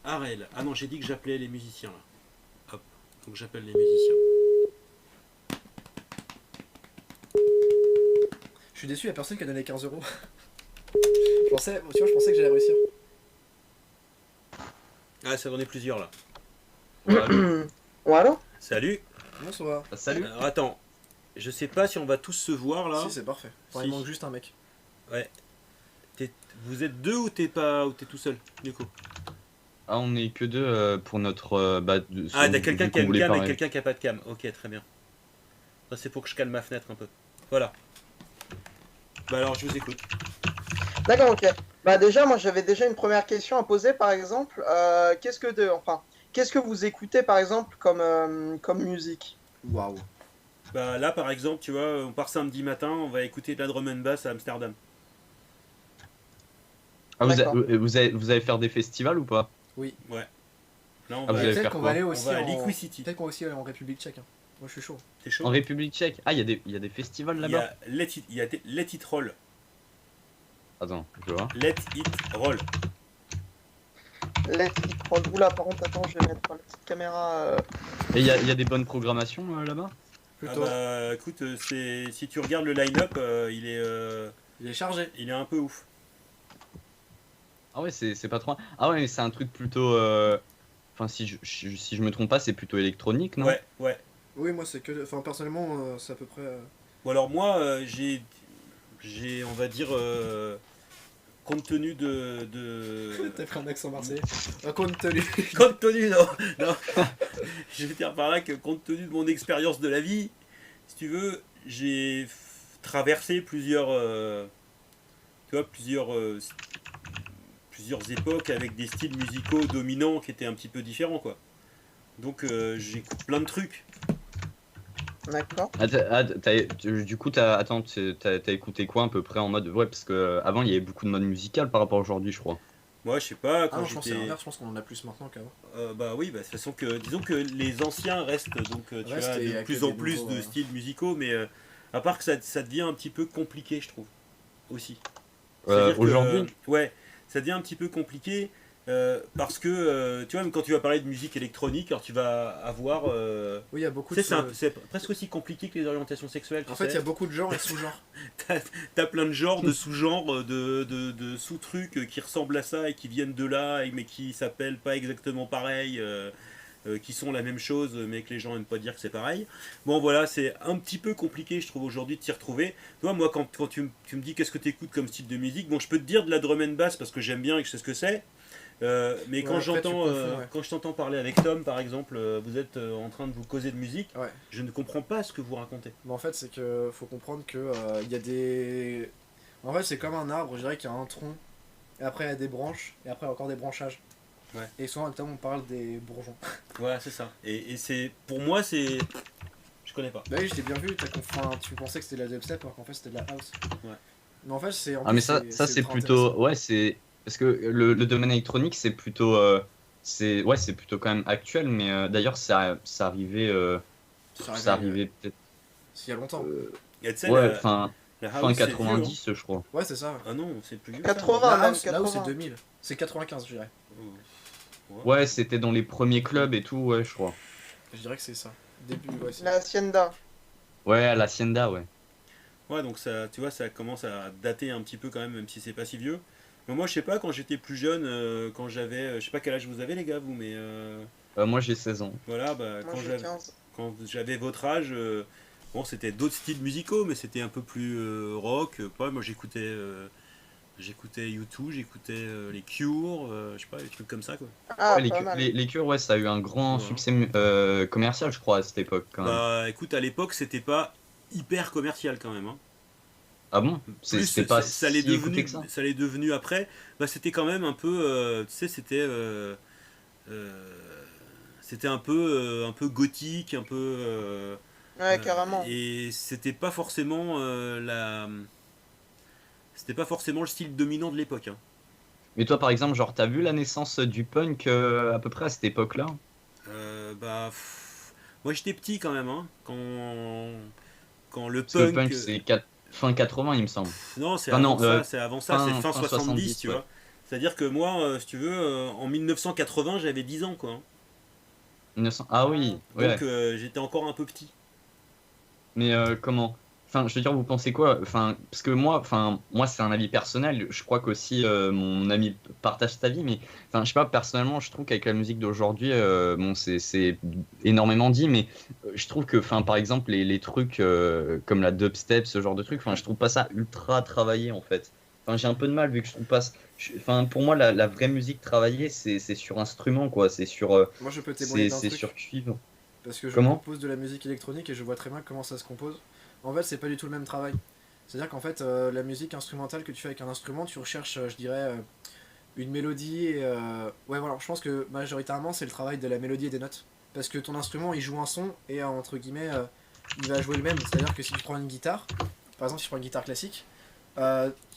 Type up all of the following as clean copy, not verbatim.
Arel. Ah non, j'ai dit que j'appelais les musiciens là. Hop, donc j'appelle les musiciens. Je suis déçu, y'a personne qui a donné 15 euros. Je pensais que j'allais réussir. Ah, ça en est plusieurs là. Voilà. Ouais, allô? Salut. Bonsoir. Salut. Alors attends, je sais pas si on va tous se voir là. Si, c'est parfait. Enfin, Si. il manque juste un mec. Ouais. Vous êtes deux ou t'es pas ou t'es tout seul, Nico? Ah, on est que deux pour notre. Ah, t'as quelqu'un qui a qu'on une voulait cam et parler. quelqu'un qui a pas de cam. Ok, très bien. Ça c'est pour que je calme ma fenêtre un peu. Voilà. Bah alors je vous écoute. D'accord, ok. Bah déjà, moi j'avais déjà une première question à poser, par exemple. Qu'est-ce que vous écoutez, par exemple, comme musique? Waouh. Bah là par exemple, tu vois, on part samedi matin, on va écouter de la drum and bass à Amsterdam. Ah, D'accord. vous allez faire des festivals ou pas? Ouais. Là on Ah, va, vous allez Peut-être faire qu'on quoi? va aller on aussi va à en... Liquicity. Peut-être qu'on va aussi aller en République tchèque. Hein. Moi, je suis chaud. T'es chaud? En République tchèque? Ah, il y a des festivals Il y là-bas? a Let It Roll. Attends, je vois. Let It Roll. Let it roll. Oula, par contre, attends, je vais mettre la petite caméra. Et il y a des bonnes programmations là-bas? Ah Plutôt. bah écoute, si tu regardes le line-up, Il est chargé. il est un peu ouf. Ah ouais, c'est pas trop. Ah ouais, mais c'est un truc plutôt. Enfin, si je me trompe pas, c'est plutôt électronique, non? Ouais. Oui, moi, c'est que. Enfin, personnellement, c'est à peu près. Bon alors moi, j'ai, on va dire, compte tenu T'as pris un accent marseillais. Compte tenu. compte tenu, non, non. Je veux dire par là que compte tenu de mon expérience de la vie, si tu veux, j'ai traversé plusieurs, tu vois, plusieurs époques avec des styles musicaux dominants qui étaient un petit peu différents, quoi. Donc j'écoute plein de trucs. D'accord. Du coup, t'as écouté quoi à peu près en mode. Ouais, parce que avant il y avait beaucoup de mode musical par rapport à aujourd'hui, je crois. Moi, je sais pas, Ah quand non, je pense que c'est j'étais... l'inverse. Je pense qu'on en a plus maintenant qu'avant. bah oui, bah, de toute façon que... Disons que les anciens restent, donc tu Restent as et de avec plus des en plus nouveaux, de styles musicaux, mais à part que ça devient un petit peu compliqué, je trouve, aussi. C'est-à-dire Aujourd'hui? que, ouais, ça devient un petit peu compliqué, parce que, tu vois, même quand tu vas parler de musique électronique, alors tu vas avoir... Oui, il y a beaucoup tu de. sais, c'est presque aussi compliqué que les orientations sexuelles, tu En fait, il y sais. a beaucoup de genres et sous-genres. T'as plein de genres, de sous-genres, de sous-trucs qui ressemblent à ça et qui viennent de là, mais qui s'appellent pas exactement pareil, qui sont la même chose, mais que les gens n'aiment pas dire que c'est pareil. Bon, voilà, c'est un petit peu compliqué, je trouve, aujourd'hui de s'y retrouver. Tu vois, moi, quand tu me dis qu'est-ce que tu écoutes comme style de musique, bon, je peux te dire de la drum and bass parce que j'aime bien et que je sais ce que c'est. Mais Ouais, quand après, tu confonds, ouais. quand je t'entends parler avec Tom, par exemple, vous êtes en train de vous causer de musique, Ouais. je ne comprends pas ce que vous racontez. Mais en fait, c'est que faut comprendre que il y a des. En fait, c'est comme un arbre, je dirais qu'il y a un tronc, et après il y a des branches, et après encore des branchages. Ouais. Et souvent, notamment, on parle des bourgeons. Voilà, c'est ça. Et c'est, pour moi, c'est... Je connais pas. Bah oui, je t'ai bien vu, tu pensais que c'était de la dubstep alors qu'en fait c'était de la house. Ouais. Mais en fait, c'est. En Ah, plus, mais ça c'est ultra plutôt. intéressant. Ouais, c'est. Parce que le domaine électronique, c'est plutôt. C'est plutôt quand même actuel, mais d'ailleurs, ça arrivait. Ça arrivait peut-être. Il y a longtemps. Et tu sais, Ouais, la fin house, c'est vieux, 90, je crois. Ouais, c'est ça. hein. Ah non, c'est plus vieux. 80 La même, house, là où c'est 80. 2000. C'est 95, je dirais. Ouais, c'était dans les premiers clubs et tout, ouais, je crois. Je dirais que c'est ça. Début, ouais. La Hacienda. Ouais, à l'Hacienda, ouais. Ouais, donc ça, tu vois, ça commence à dater un petit peu quand même si c'est pas si vieux. Mais moi, je sais pas, quand j'étais plus jeune, quand j'avais... je sais pas quel âge vous avez, les gars, vous, mais... Moi, j'ai 16 ans. voilà, bah, Moi j'ai 15. quand j'avais votre âge, bon, c'était d'autres styles musicaux, mais c'était un peu plus rock. Pas, moi, j'écoutais U2, j'écoutais les Cure, je sais pas, des trucs comme ça, quoi. Ah, Ouais, les, pas Cure- mal. les Cure, ouais, ça a eu un grand Voilà. succès commercial, je crois, à cette époque, quand même. Bah, écoute, à l'époque, c'était pas hyper commercial, quand même, hein. Ah bon? Plus C'était pas ça l'est si écouté devenu, que ça? ça l'est devenu après. Bah, c'était quand même un peu, tu sais, c'était un peu gothique, un peu, Ouais, carrément. et c'était pas forcément le style dominant de l'époque, hein. Mais toi, par exemple, genre, t'as vu la naissance du punk à peu près à cette époque-là? Bah, moi j'étais petit quand même, hein, quand le Parce que le punk, punk, c'est fin 80, il me semble. non, c'est Enfin, avant non, ça, c'est avant ça, c'est fin fin 70, 70, tu ouais. vois. C'est-à-dire que moi, si tu veux, en 1980, j'avais 10 ans, quoi. 1900. Ah oui, ouais. Donc j'étais encore un peu petit. Mais comment? Enfin, je veux dire, vous pensez quoi? Enfin, parce que moi, c'est un avis personnel. Je crois qu'aussi mon ami partage cet avis, mais enfin, je sais pas, personnellement, je trouve qu'avec la musique d'aujourd'hui, bon, c'est énormément dit, mais je trouve que, enfin, par exemple, les trucs comme la dubstep, ce genre de trucs, enfin, je trouve pas ça ultra travaillé en fait. Enfin, j'ai un peu de mal vu que je trouve pas. Enfin, pour moi, la vraie musique travaillée, c'est sur instrument, quoi. C'est sur, Moi, je peux témoigner d'un c'est truc. sur cuivre. Parce que je Comment? compose de la musique électronique et je vois très bien comment ça se compose. En fait, c'est pas du tout le même travail. C'est-à-dire qu'en fait, la musique instrumentale que tu fais avec un instrument, tu recherches, je dirais, une mélodie. Et, ouais, voilà, je pense que majoritairement, c'est le travail de la mélodie et des notes. Parce que ton instrument, il joue un son et, entre guillemets, il va jouer le même. C'est-à-dire que si tu prends une guitare, par exemple, si tu prends une guitare classique,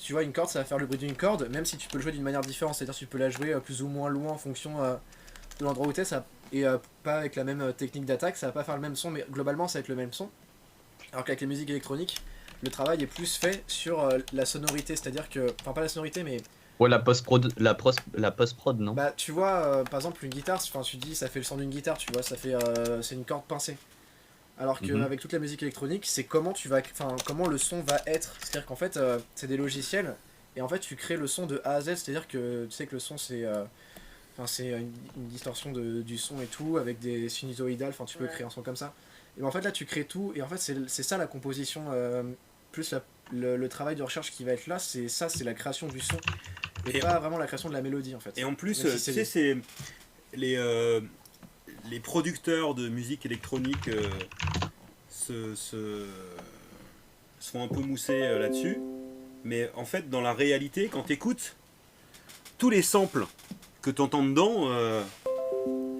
tu vois, une corde, ça va faire le bruit d'une corde, même si tu peux le jouer d'une manière différente. C'est-à-dire que tu peux la jouer plus ou moins loin en fonction de l'endroit où tu es. Et pas avec la même technique d'attaque, ça va pas faire le même son, mais globalement, ça va être le même son. Alors qu'avec les musiques électroniques, le travail est plus fait sur la sonorité, c'est-à-dire que, enfin pas la sonorité, mais Ouais, la post-prod, non? bah tu vois, par exemple une guitare, enfin tu dis ça fait le son d'une guitare, tu vois, ça fait, c'est une corde pincée. Alors qu'avec toute la musique électronique, c'est comment tu vas, enfin comment le son va être, c'est-à-dire qu'en fait c'est des logiciels et en fait tu crées le son de A à Z, c'est-à-dire que tu sais que le son c'est enfin, c'est une distorsion du son et tout, avec des sinusoïdales, enfin tu peux créer un son comme ça. Et ben, en fait là tu crées tout, et en fait c'est ça la composition, plus le travail de recherche qui va être là, c'est ça, c'est la création du son, et pas vraiment la création de la mélodie en fait. Et en plus, Même si tu sais, c'est les, euh, les producteurs de musique électronique se font un peu mousser là-dessus. Mais en fait, dans la réalité, quand tu écoutes, tous les samples que tu entends dedans,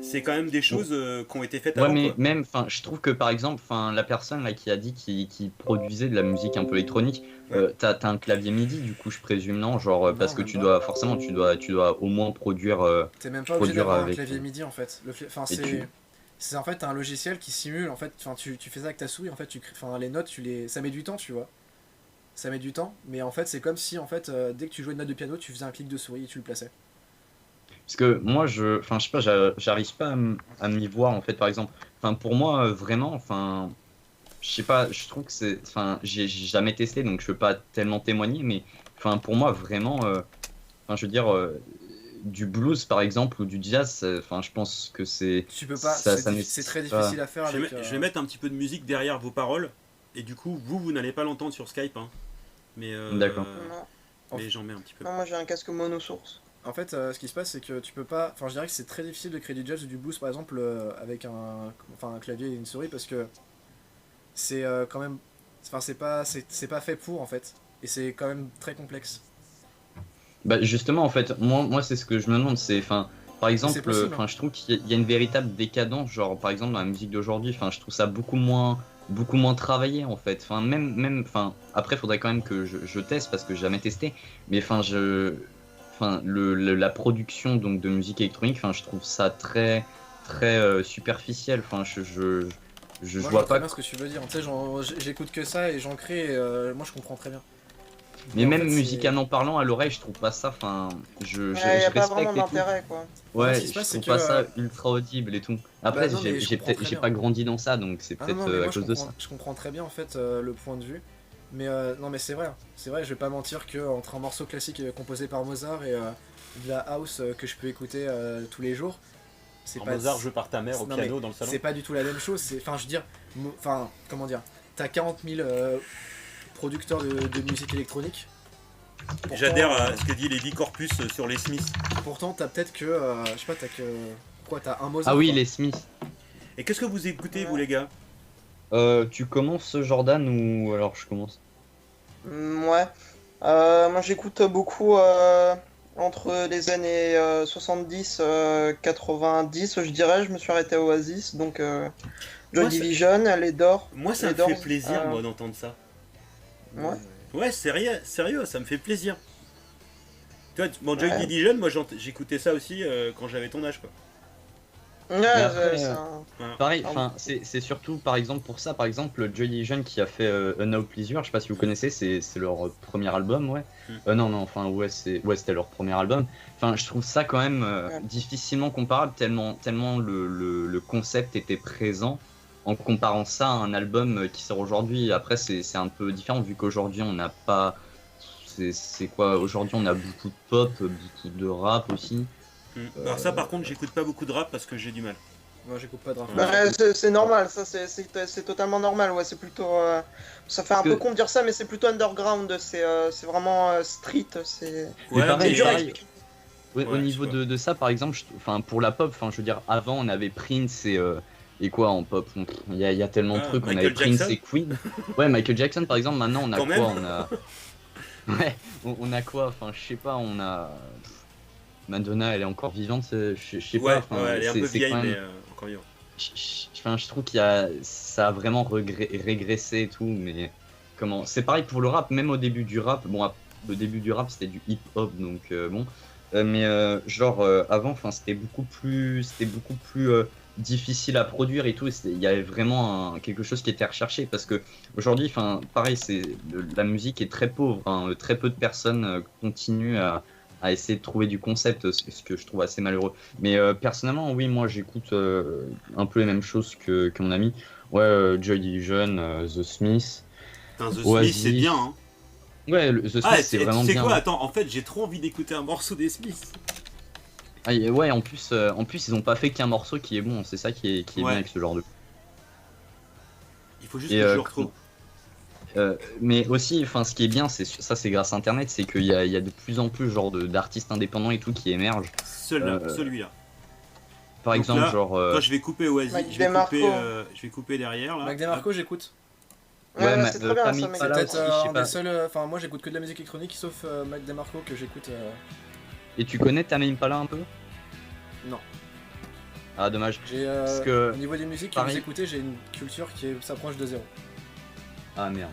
c'est quand même des choses qui ont été faites Ouais, avant, mais quoi. même, enfin, je trouve que par exemple, enfin, la personne là qui a dit qu'il produisait de la musique un peu électronique, Ouais. t'as un clavier MIDI, du coup, je présume, non? Genre, Non, parce que même tu pas. dois, forcément, tu dois au moins produire, T'es même pas obligé produire d'avoir un avec. clavier MIDI en fait. Enfin Et tu. c'est en fait un logiciel qui simule, en fait, enfin tu fais ça avec ta souris, en fait tu crées, enfin les notes, ça met du temps, tu vois. Ça met du temps, mais en fait c'est comme si en fait dès que tu jouais une note de piano, tu faisais un clic de souris et tu le plaçais. Parce que moi, enfin, je sais pas, j'arrive pas à m'y voir, en fait, par exemple. Enfin, pour moi, vraiment, enfin, je sais pas, je trouve que c'est. Enfin, j'ai jamais testé, donc je peux pas tellement témoigner, mais enfin, pour moi, vraiment, enfin, je veux dire, du blues, par exemple, ou du jazz, enfin, je pense que c'est. Tu peux pas, Ça c'est très nécessite pas. difficile à faire avec. Je vais mettre un petit peu de musique derrière vos paroles. Et du coup, vous n'allez pas l'entendre sur Skype. Hein. Mais, D'accord. Non. mais j'en mets un petit peu. Non, moi j'ai un casque monosource. En fait, ce qui se passe, c'est que tu peux pas. Enfin, je dirais que c'est très difficile de créer du jazz ou du blues, par exemple, avec un clavier et une souris, parce que c'est quand même. Enfin, c'est pas fait pour en fait, et c'est quand même très complexe. Bah justement, en fait, moi c'est ce que je me demande, c'est, enfin, par Mais c'est exemple, possible, hein. enfin, je trouve qu'il y a une véritable décadence, genre, par exemple, dans la musique d'aujourd'hui, enfin, je trouve ça beaucoup moins travaillé, en fait. Enfin, enfin, après, il faudrait quand même que je teste parce que j'ai jamais testé, mais enfin, enfin, la production donc de musique électronique, enfin, je trouve ça très superficiel. Enfin, je Moi, je vois vois très pas. bien ce que tu veux dire. Tu sais, j'écoute que ça et j'en crée. Et, moi, je comprends très bien. Mais En même fait, musicalement parlant, à l'oreille, je trouve pas ça. Enfin, Ouais, y je a pas vraiment respecte et tout. d'intérêt quoi. en fait, ce Ouais, qui se je passe, c'est trouve que. pas ça ultra audible et tout. Bah Après, non, mais je comprends très j'ai bien. pas grandi dans ça, donc c'est Ah non, peut-être non, mais à moi, cause de ça. je comprends très bien en fait le point de vue. Mais non, mais c'est vrai. Hein. C'est vrai, je vais pas mentir que entre un morceau classique composé par Mozart et de la house que je peux écouter tous les jours, c'est pas. Mozart joué par ta mère au Non, piano mais dans le salon. c'est pas du tout la même chose. Enfin, je veux dire, enfin, comment dire, t'as 40 000 producteurs de musique électronique. Pourtant, J'adhère à ce que dit Lady Corpus sur les Smiths. Pourtant, t'as peut-être que, je sais pas, t'as que, quoi, t'as un Mozart. Ah oui, quoi. les Smiths. Et qu'est-ce que vous écoutez, vous, les gars? Tu commences Jordan ou alors je commence? Ouais. Moi j'écoute beaucoup entre les années 70 90, je dirais. Je me suis arrêté à Oasis, donc Joy Moi, Division, les Doors. Moi, ça les me Doors, fait plaisir, moi, d'entendre ça. Ouais. Ouais, sérieux, ça me fait plaisir. Tu vois, bon, Joy Ouais. Division, moi, j'écoutais ça aussi quand j'avais ton âge, quoi. Ouais, Mais après, c'est un- pareil, Pardon. enfin, c'est surtout par exemple pour ça, par exemple, Joy Division qui a fait A Now Pleasure, je sais pas si vous connaissez, c'est leur premier album, ouais. Non, non, enfin, ouais, c'était leur premier album. Enfin, je trouve ça quand même Ouais. difficilement comparable, tellement le concept était présent en comparant ça à un album qui sort aujourd'hui. Après, c'est un peu différent vu qu'aujourd'hui on n'a pas. C'est quoi? Aujourd'hui on a beaucoup de pop, beaucoup de rap aussi. Alors ça par contre j'écoute pas beaucoup de rap parce que j'ai du mal. Moi j'écoute pas de rap. Ouais. Ouais, c'est normal, ça c'est totalement normal, ouais, c'est plutôt... ça fait un Que- peu con de dire ça, mais c'est plutôt underground, c'est vraiment street, c'est... Mais pareil, C'est dur à pareil. expliquer. Au Ouais, niveau je vois. de ça, par exemple, enfin pour la pop, enfin je veux dire, avant on avait Prince et quoi en pop, il y a tellement de Ah, trucs, on Michael avait Prince Jackson. et Queen. Ouais, Michael Jackson par exemple, maintenant on a Quand quoi? même. On a ouais, on a quoi? Enfin je sais pas, on a Madonna, elle est encore vivante, je sais Ouais, pas, enfin ouais, elle est un peu c'est vieille quand même mais encore vivante. enfin, je trouve ça a vraiment régressé et tout, mais comment? C'est pareil pour le rap, même au début du rap. Bon, au début du rap, c'était du hip-hop, donc bon. Mais genre avant, enfin, c'était beaucoup plus difficile à produire et tout. Il y avait vraiment quelque chose qui était recherché parce que aujourd'hui, enfin, pareil, la musique est très pauvre. Hein, très peu de personnes continuent à essayer de trouver du concept, ce que je trouve assez malheureux. Mais personnellement, oui, moi j'écoute un peu les mêmes choses que mon ami. Ouais, Joy Division, The Smiths, Putain, The Smith Oasis. c'est bien hein. Ouais, The Smiths Ah, c'est tu vraiment sais bien. quoi? Attends, en fait j'ai trop envie d'écouter un morceau des Smiths. Ah, et ouais, en plus, ils ont pas fait qu'un morceau qui est bon. C'est ça qui est Ouais. bien avec ce genre de. Il faut juste Et, que je le retrouve. Mais aussi, enfin, ce qui est bien, c'est grâce à Internet, c'est qu'il y a de plus en plus genre d'artistes indépendants et tout qui émergent. Celui-là. Par Donc exemple, là, genre. Quand je vais couper Oasis, Mac je vais DeMarco. couper derrière là. Mac DeMarco, j'écoute. Ouais, mais, c'est très bien Famille ça, mec. Pala C'est aussi, peut-être je sais un pas. des seuls. Enfin, moi j'écoute que de la musique électronique, sauf Mac DeMarco que j'écoute. Et tu connais Tame Impala un peu? Non. Ah, dommage. J'ai, Parce que- Au niveau des musiques que pareil. vous écoutez, j'ai une culture qui s'approche de zéro. Ah merde.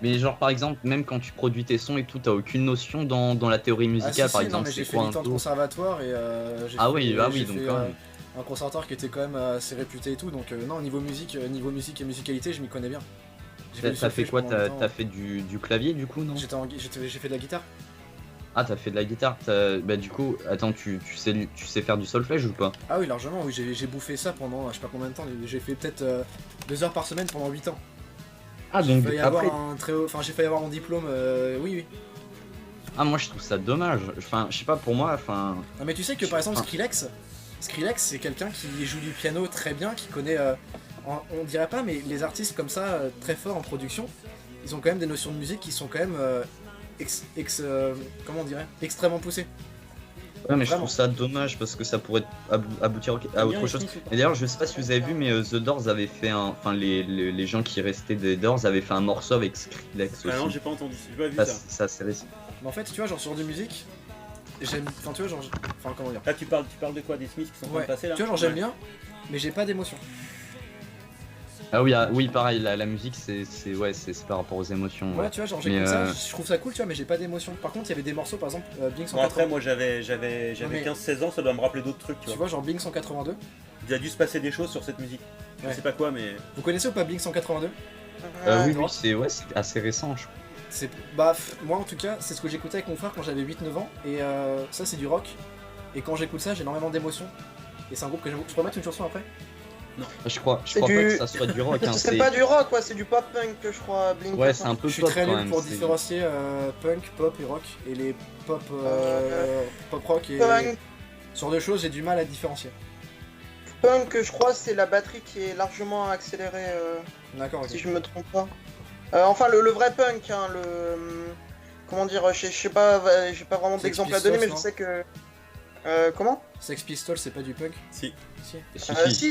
Mais genre par exemple, même quand tu produis tes sons et tout, t'as aucune notion dans la théorie musicale, par non, exemple, mais j'ai c'est fait quoi 8 un ans de tour? conservatoire et Ah oui, bah oui, j'ai donc fait, quand même. un conservatoire qui était quand même assez réputé et tout, donc non, niveau musique et musicalité, je m'y connais bien. J'ai du T'as fait solfège quoi? pendant longtemps. T'as fait du clavier du coup, non? J'ai fait de la guitare. Ah, t'as fait de la guitare. Bah du coup, attends, tu sais faire du solfège ou pas? Ah oui, largement, oui, j'ai bouffé ça pendant je sais pas combien de temps, j'ai fait peut-être 2 heures par semaine pendant 8 ans. Ah J'ai donc failli après. avoir un très haut, enfin j'ai failli avoir mon diplôme, oui, oui. Ah moi je trouve ça dommage. Enfin, je sais pas pour moi. Enfin, Ah, mais tu sais que par exemple Enfin- Skrillex c'est quelqu'un qui joue du piano très bien, qui connaît, on dirait pas, mais les artistes comme ça, très forts en production, ils ont quand même des notions de musique qui sont quand même, comment on dirait, extrêmement poussées. ouais, mais je Vraiment. trouve ça dommage parce que ça pourrait aboutir à autre chose. Et d'ailleurs, je sais pas si vous avez vu, mais The Doors avait fait enfin les gens qui restaient des Doors avaient fait un morceau avec Skrillex aussi. Ah non, j'ai pas entendu, j'ai pas vu Ça, ça. ça, c'est récent. Mais en fait, tu vois, genre sur de musique, j'aime, enfin tu vois, genre, enfin comment dire. Là tu parles de quoi? Des Smiths qui sont en train Ouais, de passer là? tu vois, genre j'aime Ouais. bien, mais j'ai pas d'émotion. Ah oui, oui, pareil. La musique, c'est par rapport aux émotions. Ouais, Ouais. tu vois, genre Mais, j'écoute ça, je trouve ça cool, tu vois, mais j'ai pas d'émotion. Par contre, il y avait des morceaux, par exemple, Blink Bon, après 182. moi j'avais Non, mais- 15-16 ans, ça doit me rappeler d'autres trucs tu Tu vois. vois, genre Blink 182. Il a dû se passer des choses sur cette musique. Je Ouais. sais pas quoi mais. Vous connaissez ou pas Blink 182? Oui, non. c'est assez récent. Je crois. C'est moi en tout cas, c'est ce que j'écoutais avec mon frère quand j'avais 8-9 ans et ça c'est du rock. Et quand j'écoute ça, j'ai énormément d'émotions. Et c'est un groupe que j'aime beaucoup. Je pourrais mettre une chanson après? Je crois C'est pas du- que ça soit du rock. Hein, C'est pas du rock, ouais, c'est du pop punk, je crois, Blink. Ouais, c'est un peu Je suis pop très quand nul même. pour c'est- différencier punk, pop et rock. Et les pop, pop rock et Punk, ce genre de choses, j'ai du mal à différencier. punk, je crois, c'est la batterie qui est largement accélérée, D'accord, ok. si je me trompe pas. Enfin, le vrai punk, hein, comment dire, je sais pas, j'ai pas vraiment Sex d'exemple à Pistols, donner, mais je non sais que... Comment Sex Pistols, c'est pas du punk? Si. Si.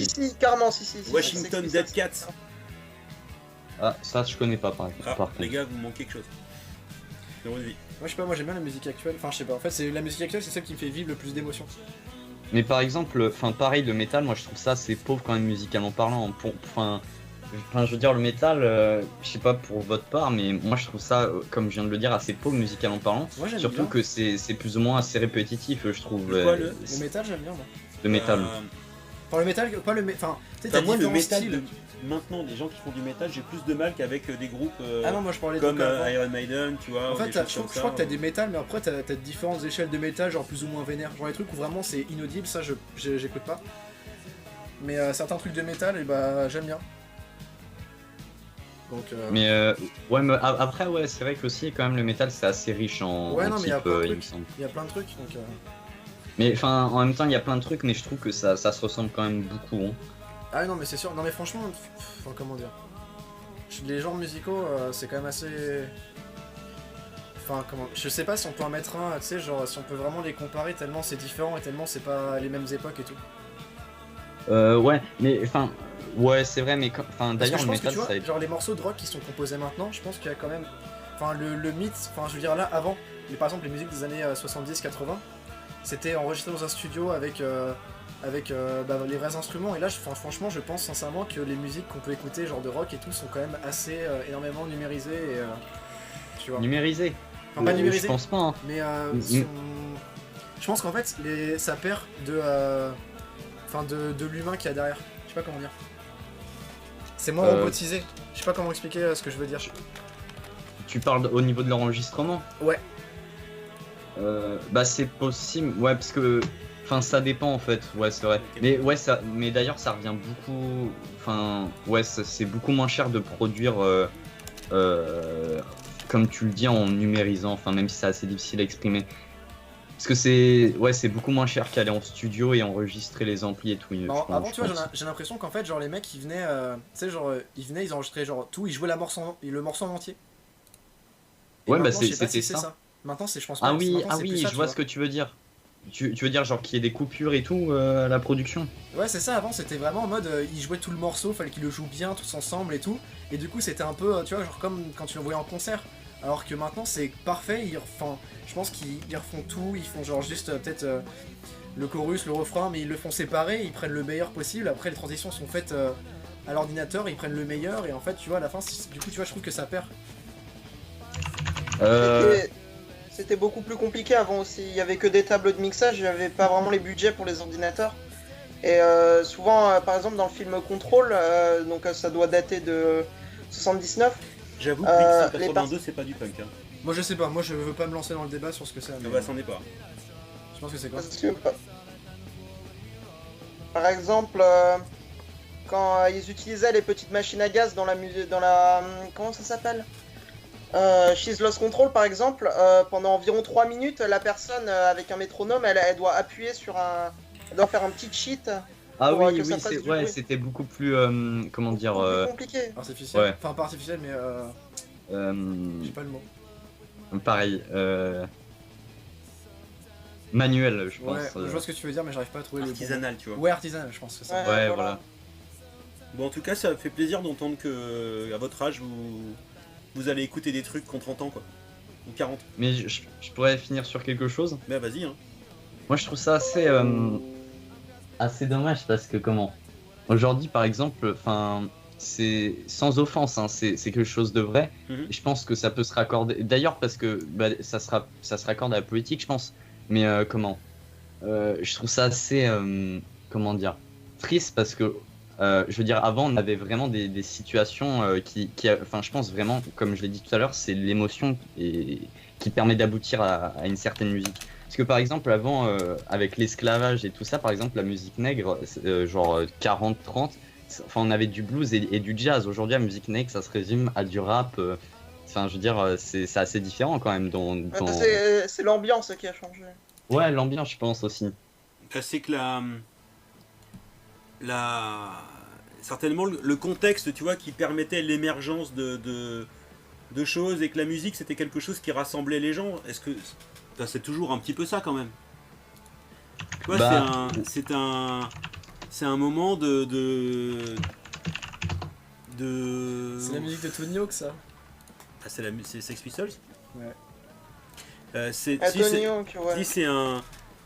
Si, carrément, si. Washington Sex Dead Pistols. Cats. Ah, ça je connais pas par Ah, contre. les gars, vous me manquez quelque chose. Zéro de vie. Moi je sais pas, moi j'aime bien la musique actuelle. Enfin, je sais pas, en fait, c'est la musique actuelle, c'est celle qui me fait vivre le plus d'émotions. Mais par exemple, enfin pareil, le métal, moi je trouve ça assez pauvre quand même musicalement parlant. Enfin, enfin, je veux dire, le métal, je sais pas pour votre part, mais moi je trouve ça, comme je viens de le dire, assez pauvre musicalement parlant. Moi j'aime Surtout bien. que c'est plus ou moins assez répétitif, je trouve. Le quoi, le- Le métal, j'aime bien, moi. le métal. Enfin, le métal, pas le. Enfin, tu sais, t'as Moi, le différents métal, styles. maintenant, des gens qui font du métal, j'ai plus de mal qu'avec des groupes Ah non, moi je parlais de comme quoi avant. Iron Maiden, tu vois. En ou fait, des choses je comme crois que t'as ça. des métals, mais après t'as différentes échelles de métal, genre plus ou moins vénère. Genre les trucs où vraiment c'est inaudible, ça j'écoute pas. Mais certains trucs de métal, et bah j'aime bien. Donc, Mais ouais, mais après, ouais, c'est vrai qu'aussi, quand même, le métal c'est assez riche en, Ouais, en non, mais y a type, plein de il me trucs. semble. il y a plein de trucs. Donc, Mais enfin, en même temps, il y a plein de trucs, mais je trouve que ça se ressemble quand même beaucoup. Hein. Ah non, mais c'est sûr. Non, mais franchement, enfin, comment dire. Les genres musicaux, c'est quand même assez. Enfin, comment. Je sais pas si on peut en mettre un, tu sais, genre si on peut vraiment les comparer tellement c'est différent et tellement c'est pas les mêmes époques et tout. Ouais, mais enfin, ouais, c'est vrai, mais enfin, Parce que d'ailleurs, je le pense que métal, tu vois, ça. genre les morceaux de rock qui sont composés maintenant, je pense qu'il y a quand même. Enfin, le mythe, enfin, je veux dire là, avant, par exemple, les musiques des années 70-80, c'était enregistré dans un studio avec bah, les vrais instruments. Et là, franchement, je pense sincèrement que les musiques qu'on peut écouter, genre de rock et tout, sont quand même assez énormément numérisées et. Tu vois. Numérisé. Enfin, pas numérisées, Je pense pas. Hein. mais je pense qu'en fait, ça perd de. Enfin, de l'humain qu'il y a derrière. Je sais pas comment dire. C'est moins robotisé. Je sais pas comment expliquer ce que je veux dire. Tu parles au niveau de l'enregistrement? Ouais. Bah c'est possible, ouais, parce que, enfin, ça dépend en fait, ouais, c'est vrai. Ok. Mais ouais, mais d'ailleurs, ça revient beaucoup, enfin, ouais, c'est beaucoup moins cher de produire, comme tu le dis, en numérisant, enfin, même si c'est assez difficile à exprimer. Parce que c'est beaucoup moins cher qu'aller en studio et enregistrer les amplis et tout. Bah, avant, tu vois, pense. j'ai l'impression qu'en fait, genre, les mecs, ils venaient, tu sais, genre, ils enregistraient, genre, tout, ils jouaient le morceau en entier. Et Ouais, bah maintenant, je sais pas c'était si c'est ça. ça. Maintenant, je pense pas. Ah oui, Maintenant, c'est plus ça, je tu vois ce que tu veux dire. Tu veux dire genre qu'il y ait des coupures et tout à la production? Ouais, c'est ça. Avant, c'était vraiment en mode, ils jouaient tout le morceau, fallait qu'ils le jouent bien tous ensemble et tout. Et du coup, c'était un peu, tu vois, genre comme quand tu le voyais en concert. Alors que maintenant, c'est parfait. Enfin, je pense qu'ils refont tout. Ils font genre juste peut-être le chorus, le refrain, mais ils le font séparer. Ils prennent le meilleur possible. Après, les transitions sont faites à l'ordinateur. Ils prennent le meilleur. Et en fait, tu vois, à la fin, du coup, tu vois, je trouve que ça perd. C'était beaucoup plus compliqué avant aussi. Il y avait que des tables de mixage, il n'y avait pas vraiment les budgets pour les ordinateurs. Et souvent, par exemple, dans le film Control, donc ça doit dater de 79. J'avoue que les 82, c'est pas du punk. Hein. Moi, je sais pas. Moi, je veux pas me lancer dans le débat sur ce que c'est. Ah Mais bah, c'en est pas. je pense que c'est quoi? Parce que, par exemple, quand ils utilisaient les petites machines à gaz dans la musique, comment ça s'appelle, She's Lost Control par exemple, pendant environ 3 minutes, la personne avec un métronome, elle doit appuyer sur elle doit faire un petit cheat. Ah pour, oui, que ça oui, fasse du ouais, bruit. c'était beaucoup plus, comment dire, Beaucoup plus compliqué. Artificiel. Ouais. Enfin, pas artificiel, mais j'ai pas le mot. pareil, manuel, je Ouais, pense. je vois ce que tu veux dire, mais j'arrive pas à trouver le bon. Artisanal, tu vois. Ouais, artisanal, je pense que c'est ça. Ouais, voilà. Bon, en tout cas, ça fait plaisir d'entendre que, à votre âge, vous allez écouter des trucs qu'on 30 ans, quoi. Ou 40. Mais je pourrais finir sur quelque chose. Mais vas-y, hein. Moi, je trouve ça assez dommage parce que comment aujourd'hui, par exemple, enfin, c'est sans offense, hein, c'est quelque chose de vrai. Mhm. Et je pense que ça peut se raccorder. D'ailleurs, parce que bah, ça se raccorde à la politique, je pense. Mais comment je trouve ça assez, comment dire, triste parce que je veux dire, avant, on avait vraiment des situations enfin, je pense vraiment, comme je l'ai dit tout à l'heure, c'est l'émotion qui permet d'aboutir à une certaine musique. Parce que par exemple, avant, avec l'esclavage et tout ça, par exemple, la musique nègre, genre 40-30, enfin, on avait du blues et du jazz. Aujourd'hui, la musique nègre, ça se résume à du rap. Enfin, je veux dire, c'est assez différent quand même. C'est l'ambiance qui a changé. Ouais, l'ambiance, je pense aussi. C'est que certainement le contexte, tu vois, qui permettait l'émergence de choses et que la musique c'était quelque chose qui rassemblait les gens. Est-ce que c'est toujours un petit peu ça quand même? Tu vois, Bah, c'est un moment de C'est la musique de Tony Hawk, ça. Ah, c'est Sex Pistols. Ouais. Si Tony Hawk, ouais.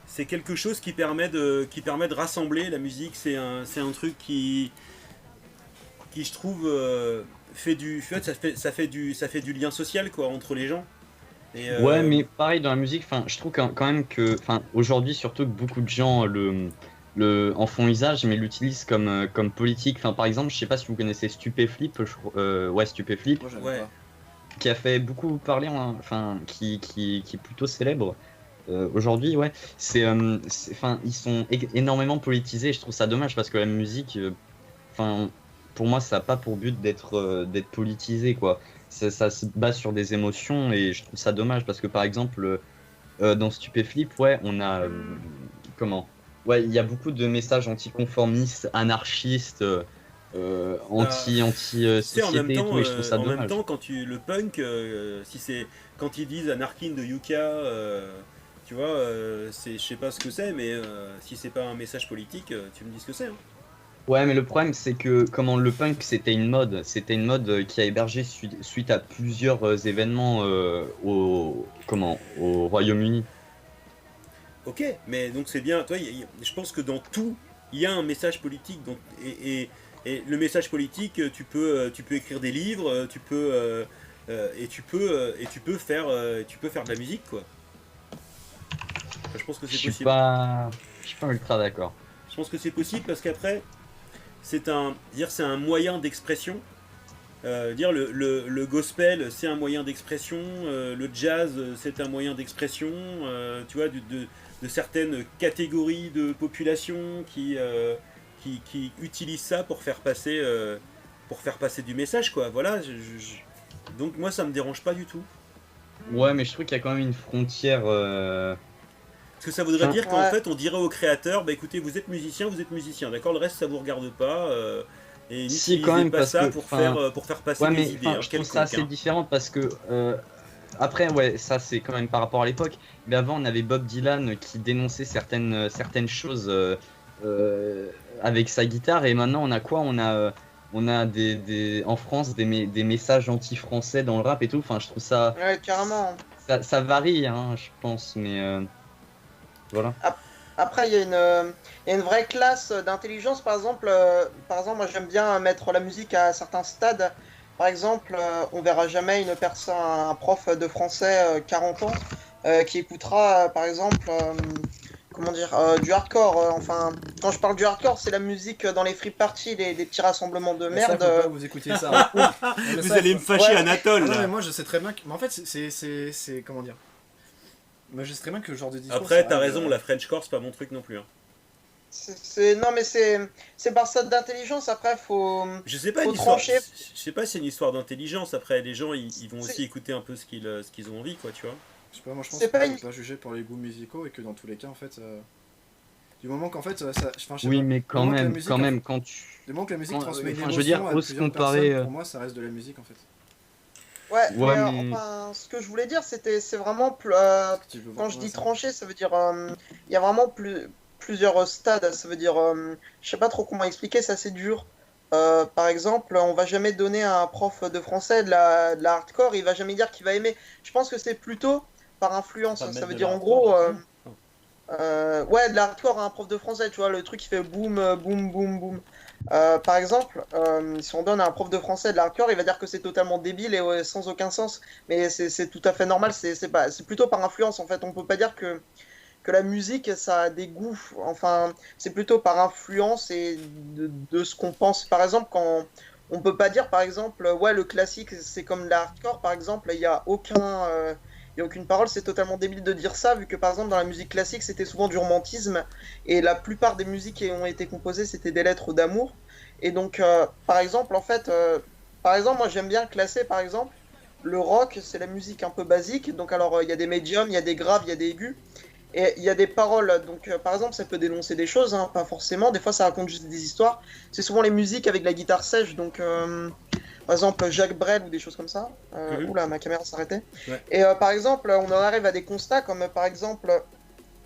c'est quelque chose qui permet de rassembler la musique. C'est un truc qui qui je trouve ça fait du lien social quoi entre les gens. Et, Ouais, mais pareil dans la musique, enfin, je trouve quand même que, enfin, aujourd'hui surtout que beaucoup de gens en font usage, mais l'utilisent comme politique. Enfin, par exemple, je sais pas si vous connaissez Stupéflip, ouais, Stupéflip, Moi, j'aime Ouais. pas. qui a fait beaucoup parler, enfin, qui est plutôt célèbre aujourd'hui, ouais. Enfin, ils sont énormément politisés. Je trouve ça dommage parce que la musique, enfin, pour moi, ça n'a pas pour but d'être politisé, quoi. Ça se base sur des émotions et je trouve ça dommage parce que par exemple, dans Stupéflip, ouais, on a comment? Ouais, il y a beaucoup de messages anticonformistes, anarchistes, anti Tu sais, société et tout, et je trouve ça en même dommage. temps, quand le punk, si c'est quand ils disent Anarkin de Yuka, tu vois, je sais pas ce que c'est, mais si c'est pas un message politique, tu me dis ce que c'est. Hein. Ouais, mais le problème, c'est que comment le punk, c'était une mode qui a hébergé suite à plusieurs événements au Royaume-Uni. Ok, mais donc c'est bien. Toi, je pense que dans tout, il y a un message politique. Donc, et le message politique, tu peux écrire des livres, tu peux faire de la musique, quoi. Enfin, je pense que Je c'est suis possible. pas, je suis pas ultra d'accord. Je pense que c'est possible parce qu'après, c'est un moyen d'expression. Le gospel, c'est un moyen d'expression. Le jazz, c'est un moyen d'expression. Tu vois, de certaines catégories de population qui utilisent ça pour faire passer du message, quoi. Voilà. Donc moi, ça me dérange pas du tout. Ouais, mais je trouve qu'il y a quand même une frontière. Parce que ça voudrait dire qu'en Ouais. fait, on dirait au créateur, bah écoutez, vous êtes musicien, d'accord, le reste, ça vous regarde pas, et Si, quand n'utilisez même, pas parce ça que, pour faire passer ouais, des mais idées, enfin, hein, je trouve ça quelconques, assez hein. différent parce que après, ouais, ça c'est quand même par rapport à l'époque. Mais avant, on avait Bob Dylan qui dénonçait certaines choses avec sa guitare, et maintenant on a quoi? On a en France des messages anti-français dans le rap et tout. Enfin, je trouve Ouais, carrément. ça varie, hein, je pense, mais voilà. Après, il y a une vraie classe d'intelligence. Par exemple, moi j'aime bien mettre la musique à certains stades. Par exemple, on verra jamais un prof de français 40 ans qui écoutera, par exemple, comment dire, du hardcore. Enfin, quand je parle du hardcore, c'est la musique dans les free parties, les petits rassemblements de Mais ça, merde. faut pas que vous écoutiez ça. Non, mais Vous ça, allez me fâcher, Ouais. Anatole, Ah non, là. mais moi je sais très bien que. Mais en fait, c'est. Comment dire. Moi je sais très bien que le genre de discours. Après, ça t'as a- raison, la Frenchcore, c'est pas mon truc non plus. Hein. Non, mais c'est par ça d'intelligence. Après, Je sais pas, faut une histoire, trancher. je sais pas si c'est une histoire d'intelligence. Après, les gens, ils vont C'est- aussi écouter un peu ce qu'ils ont envie, quoi, tu vois. Je sais pas, moi je pense C'est qu'on pas peut une- pas juger pour les goûts musicaux et que dans tous les cas, en fait. Du moment qu'en fait, enfin, je sais Oui, pas. mais Du moment que la musique, en fait, quand tu. du moment que la musique Quand- transmet une enfin, je veux dire, émotion à ose plusieurs comparer, personnes, pour moi ça reste de la musique en fait. Ouais, Ouais, mais mais- enfin, ce que je voulais dire, c'est vraiment Tu peux quand voir je dis ça. tranché, ça veut dire il y a vraiment plusieurs stades. Ça veut dire, je sais pas trop comment expliquer, c'est assez dur. Par exemple, on va jamais donner à un prof de français de la hardcore, il va jamais dire qu'il va aimer. Je pense que c'est plutôt par influence. Pas Ça mettre veut de dire la en gros, hardcore, ouais, de la hardcore à un prof de français, tu vois, le truc qui fait boum, boum, boum, boum. Par exemple, si on donne à un prof de français de la hardcore, il va dire que c'est totalement débile et sans aucun sens. Mais c'est tout à fait normal, c'est plutôt par influence en fait. On peut pas dire que la musique ça a des goûts. Enfin, c'est plutôt par influence et de ce qu'on pense. Par exemple, quand on peut pas dire par exemple, ouais, le classique c'est comme la hardcore par exemple, il y a aucune parole, c'est totalement débile de dire ça, vu que par exemple dans la musique classique c'était souvent du romantisme, et la plupart des musiques qui ont été composées c'était des lettres d'amour. Et donc par exemple en fait, par exemple moi j'aime bien classer par exemple le rock, c'est la musique un peu basique, donc alors il y a des médiums, il y a des graves, il y a des aigus, et il y a des paroles, donc par exemple ça peut dénoncer des choses, hein, pas forcément, des fois ça raconte juste des histoires, c'est souvent les musiques avec la guitare sèche, donc par exemple Jacques Brel ou des choses comme ça. Oula, ma caméra s'arrêtait. Ouais. Et par exemple, on en arrive à des constats comme par exemple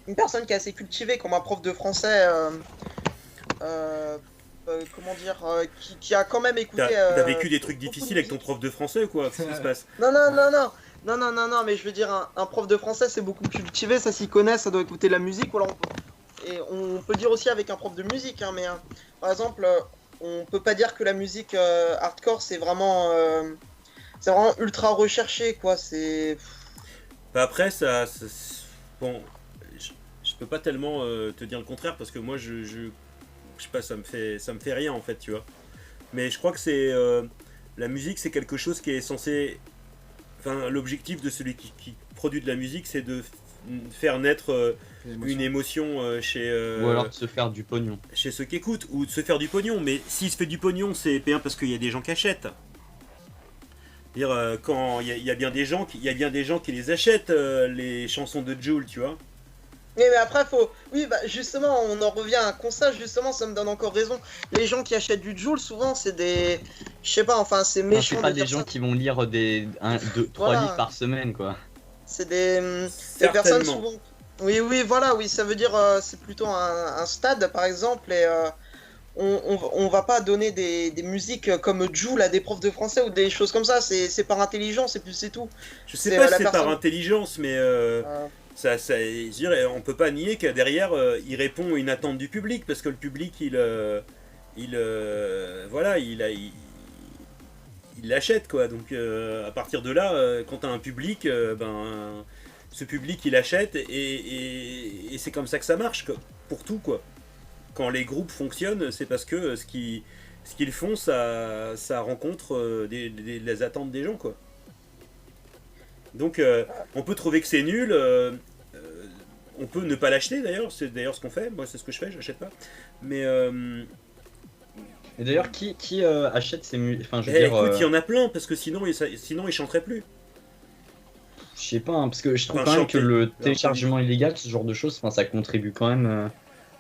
une personne qui est assez cultivée, comme un prof de français, comment dire, qui a quand même écouté. T'as vécu des trucs beaucoup difficiles de avec ton musique. prof de français ou quoi? Qu'est-ce qui se passe? Non, non, non, non. Non, non, non, non, mais je veux dire, un prof de français, c'est beaucoup cultivé, ça s'y connaît, ça doit écouter de la musique. Et on peut dire aussi avec un prof de musique, hein, mais par exemple, on peut pas dire que la musique hardcore c'est vraiment ultra recherché quoi. C'est Bah après, bon, je peux pas tellement te dire le contraire parce que moi, je sais pas, ça me fait rien en fait, tu vois. Mais je crois que la musique, c'est quelque chose qui est censé. Enfin, l'objectif de celui qui produit de la musique, c'est de faire naître une émotion Ou alors de se faire du pognon. chez ceux qui écoutent, ou de se faire du pognon. Mais s'il se fait du pognon, c'est bien parce qu'il y a des gens qui achètent. Dire quand il y a bien des gens qui les achètent les chansons de Jul, tu vois. mais après, oui, bah, justement, on en revient à un constat, justement, ça me donne encore raison. Les gens qui achètent du Joule, souvent, c'est des. Je sais pas, enfin, c'est Enfin, méchant c'est pas de des dire gens ça. qui vont lire 3 Voilà. livres par semaine, quoi. C'est des personnes Certainement. souvent. Oui, voilà, oui, ça veut dire, c'est plutôt un stade, par exemple, et on va pas donner des musiques comme Joule à des profs de français ou des choses comme ça, c'est par intelligence, c'est tout. Je sais C'est, pas si la c'est personne- par intelligence, mais je dirais, on peut pas nier que derrière, il répond à une attente du public, parce que le public, voilà, il l'achète, quoi. Donc à partir de là, quand t'as un public, ce public, il achète, et c'est comme ça que ça marche, quoi, pour tout, quoi. Quand les groupes fonctionnent, c'est parce que ce qu'ils font, ça rencontre les attentes des gens, quoi. Donc on peut trouver que c'est nul, on peut ne pas l'acheter d'ailleurs, c'est d'ailleurs ce qu'on fait, moi c'est ce que je fais, j'achète pas. Mais Et d'ailleurs, qui achète ces musiques? Enfin, je veux dire, écoute, il y en a plein, parce que sinon ils chanteraient plus. je sais pas, hein, parce que je trouve Enfin, quand même chanter. que le téléchargement illégal, ce genre de choses, enfin, ça contribue quand même.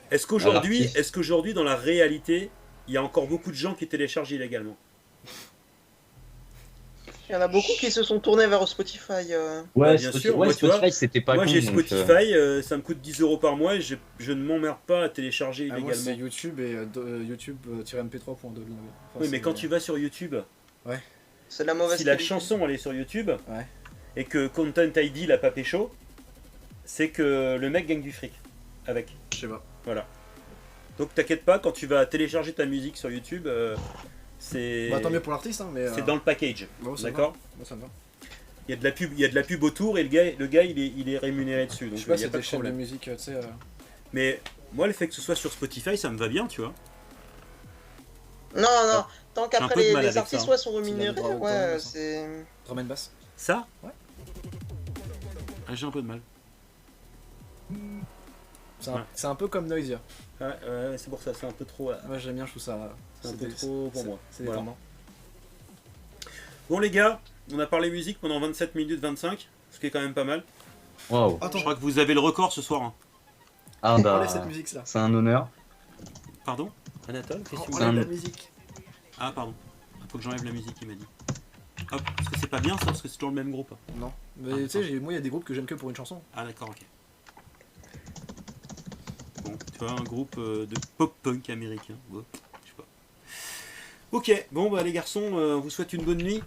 Est-ce l'artiste. qu'aujourd'hui dans la réalité, il y a encore beaucoup de gens qui téléchargent illégalement? Il y en a beaucoup qui se sont tournés vers Spotify. Ouais, bien sûr, ouais, moi, tu vois, Spotify, c'était pas Moi con, j'ai donc, Spotify, ça me coûte 10 euros par mois, et je ne m'emmerde pas à télécharger Ah, moi, c'est illégalement. YouTube et YouTube-mp3.download. Oui, mais quand tu vas sur YouTube, C'est de la mauvaise si la qualité. chanson elle est sur YouTube, Ouais. et que Content ID l'a pas pécho, c'est que le mec gagne du fric avec. Je sais pas. Voilà. Donc t'inquiète pas, quand tu vas télécharger ta musique sur YouTube, c'est Bah, tant mieux pour l'artiste, hein, mais. c'est dans le package. Bon, ça me D'accord. va. Moi, ça me va. Il y a de la pub autour, et le gars il est rémunéré dessus. Donc Je sais pas, il y a c'est pas des de chaînes de problème. musique, tu sais. Mais moi le fait que ce soit sur Spotify, ça me va bien, tu vois. Non, tant J'ai un qu'après peu de mal les avec artistes ça. ouais, sont S'il a le rémunérés, droit au temps, ouais, ça. c'est. Drum and bass. Ça. Ouais. Ah, j'ai un peu de mal. C'est un peu comme Noisia. Ouais, c'est pour ça, c'est un peu trop. Moi, j'aime bien, je trouve ça. C'est un peu trop pour moi. C'est Voilà. détendant. Bon les gars, on a parlé musique pendant 27 minutes 25, ce qui est quand même pas mal. Waouh. Attends, Je crois que vous avez le record ce soir. Hein. Ah bah, enlève cette musique là. c'est un honneur. Pardon Anatole, qu'est-ce que tu C'est veux Enlève un- la musique. Ah pardon, faut que j'enlève la musique, il m'a dit. Hop, parce que c'est pas bien ça, parce que c'est toujours le même groupe. Non. Mais Ah, tu sais, moi, il y a des groupes que j'aime que pour une chanson. Ah d'accord, ok. Bon, tu vois, un groupe de pop-punk américain. Ouais, je sais pas. Ok, bon bah les garçons, on vous souhaite une bonne nuit.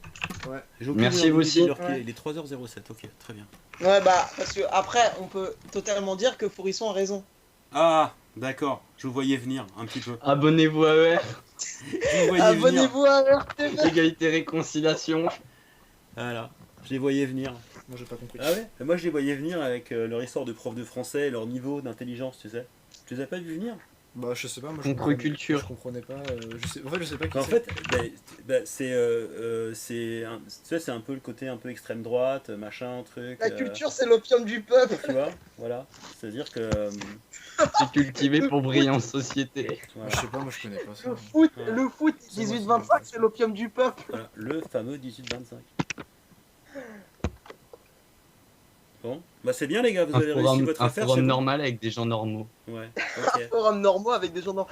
Ouais. J'ai aucune Merci, idée vous de aussi. l'heure qu'il est. Ouais. Il est 3h07, ok, très bien. Ouais, bah, parce que après, on peut totalement dire que Fourisson a raison. Ah, d'accord, je vous voyais venir un petit peu. Abonnez-vous à ER, Je vous voyais venir. Abonnez-vous à RTV. égalité, réconciliation. Voilà, je les voyais venir. Moi, j'ai pas compris. Ah ouais. Moi je les voyais venir avec leur histoire de prof de français, leur niveau d'intelligence, tu sais. Tu les as pas vus venir? Bah, je sais pas, moi, Contre-culture. je comprenais pas. En fait, je sais pas qui En c'est. fait, c'est un peu le côté un peu extrême droite, machin, truc. La culture, c'est l'opium du peuple. Tu vois, voilà. C'est-à-dire que C'est cultivé pour briller en société. Moi, voilà, je sais pas, moi, je connais pas ça. Le foot, C'est moi, 18-25, c'est l'opium du peuple. voilà, le fameux 18-25. Bon, bah c'est bien les gars, vous avez réussi votre Un affaire chez forum vous. normal avec des gens normaux. Ouais, ok. Forum normaux avec des gens dans.